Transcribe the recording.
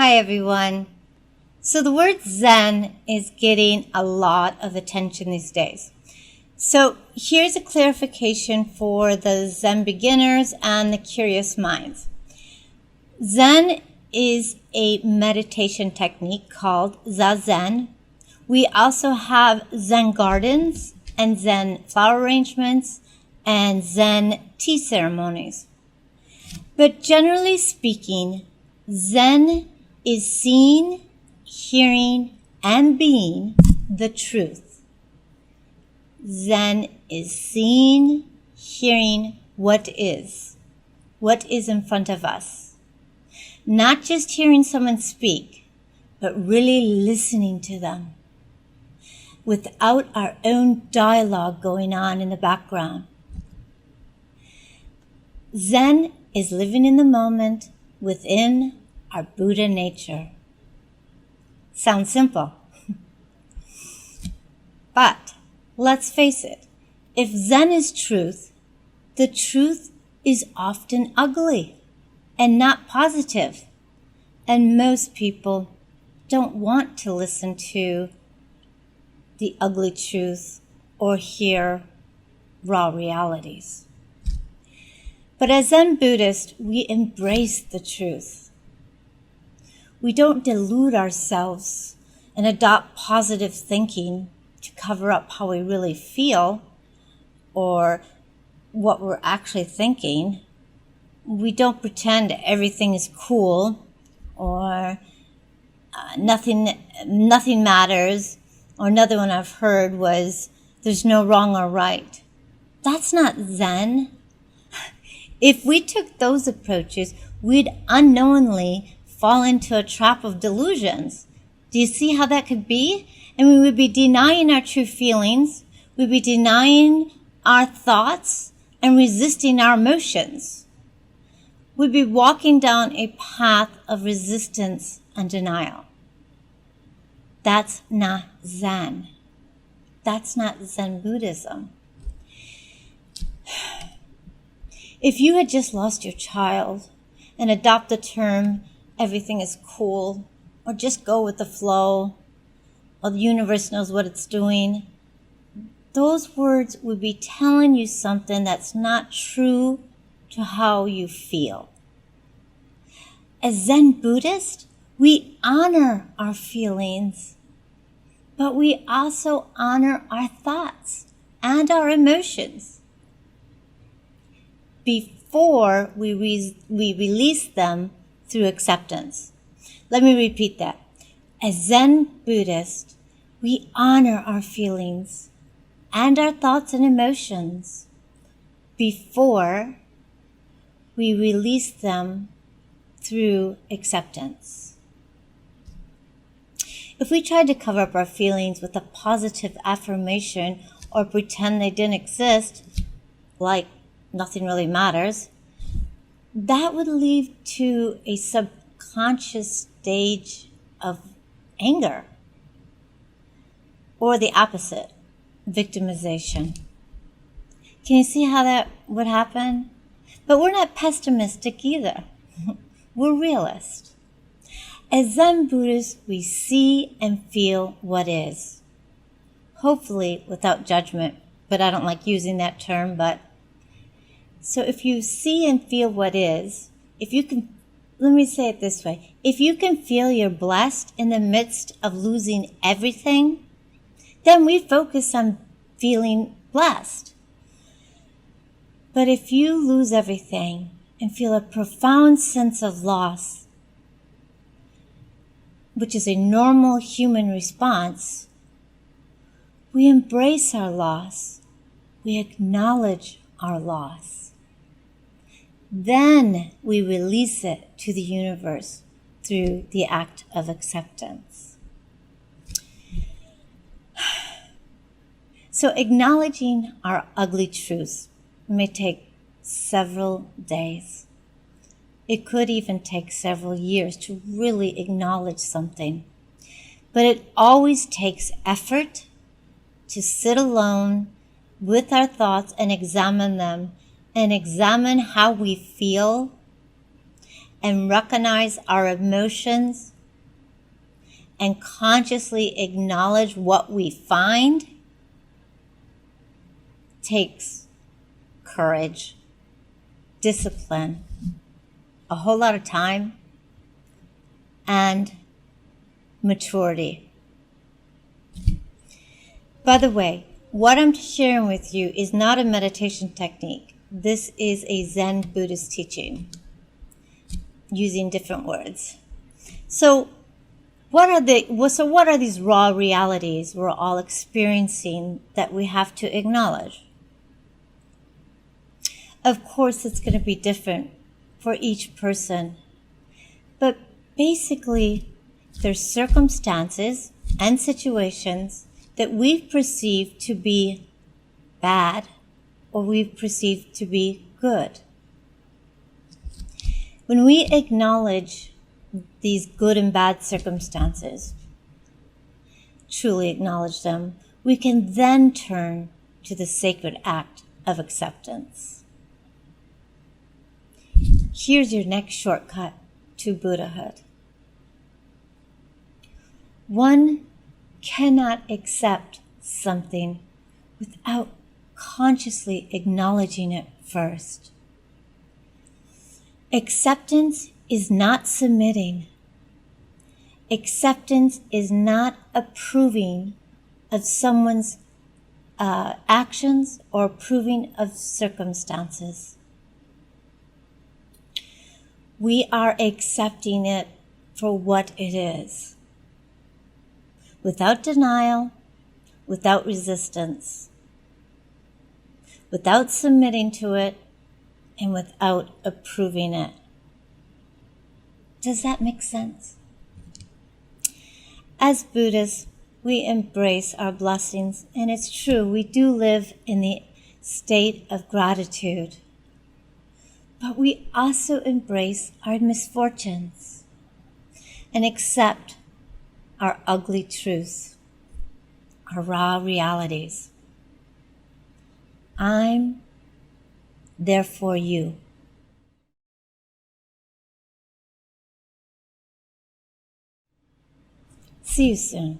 Hi everyone. So the word Zen is getting a lot of attention these days. So here's a clarification for the Zen beginners and the curious minds. Zen is a meditation technique called ZaZen. We also have Zen gardens and Zen flower arrangements and Zen tea ceremonies. But generally speaking, Zen is seeing, hearing, and being the truth. Zen is seeing, hearing what is in front of us. Not just hearing someone speak, but really listening to them without our own dialogue going on in the background. Zen is living in the moment within our Buddha nature. Sounds simple. But let's face it, if Zen is truth, the truth is often ugly and not positive. And most people don't want to listen to the ugly truth or hear raw realities. But as Zen Buddhists, we embrace the truth. We don't delude ourselves and adopt positive thinking to cover up how we really feel or what we're actually thinking. We don't pretend everything is cool or nothing matters. Or another one I've heard was, there's no wrong or right. That's not Zen. If we took those approaches, we'd unknowingly fall into a trap of delusions. Do you see how that could be? And we would be denying our true feelings, we'd be denying our thoughts and resisting our emotions. We'd be walking down a path of resistance and denial. That's not Zen. That's not Zen Buddhism. If you had just lost your child and adopt the term, everything is cool, or just go with the flow, or the universe knows what it's doing, those words would be telling you something that's not true to how you feel. As Zen Buddhists, we honor our feelings, but we also honor our thoughts and our emotions before we release them through acceptance. Let me repeat that. As Zen Buddhists, we honor our feelings and our thoughts and emotions before we release them through acceptance. If we tried to cover up our feelings with a positive affirmation or pretend they didn't exist, like nothing really matters, that would lead to a subconscious stage of anger, or the opposite, victimization. Can you see how that would happen? But we're not pessimistic either. We're realists. As Zen Buddhists, we see and feel what is. Hopefully without judgment, but I don't like using that term, so if you see and feel what is, let me say it this way. If you can feel you're blessed in the midst of losing everything, then we focus on feeling blessed. But if you lose everything and feel a profound sense of loss, which is a normal human response, we embrace our loss. We acknowledge our loss. Then we release it to the universe through the act of acceptance. So acknowledging our ugly truths may take several days. It could even take several years to really acknowledge something. But it always takes effort to sit alone with our thoughts and examine them and examine how we feel and recognize our emotions and consciously acknowledge what we find takes courage, discipline, a whole lot of time, and maturity. By the way, what I'm sharing with you is not a meditation technique. This is a Zen Buddhist teaching using different words. So what are these raw realities we're all experiencing that we have to acknowledge? Of course, it's going to be different for each person, but basically, there's circumstances and situations that we've perceived to be bad or we've perceived to be good. When we acknowledge these good and bad circumstances, truly acknowledge them, we can then turn to the sacred act of acceptance. Here's your next shortcut to Buddhahood. One cannot accept something without consciously acknowledging it first. Acceptance is not submitting. Acceptance is not approving of someone's actions or approving of circumstances. We are accepting it for what it is, without denial, without resistance, without submitting to it, and without approving it. Does that make sense? As Buddhists, we embrace our blessings, and it's true, we do live in the state of gratitude. But we also embrace our misfortunes and accept our ugly truths, our raw realities. I'm there for you. See you soon.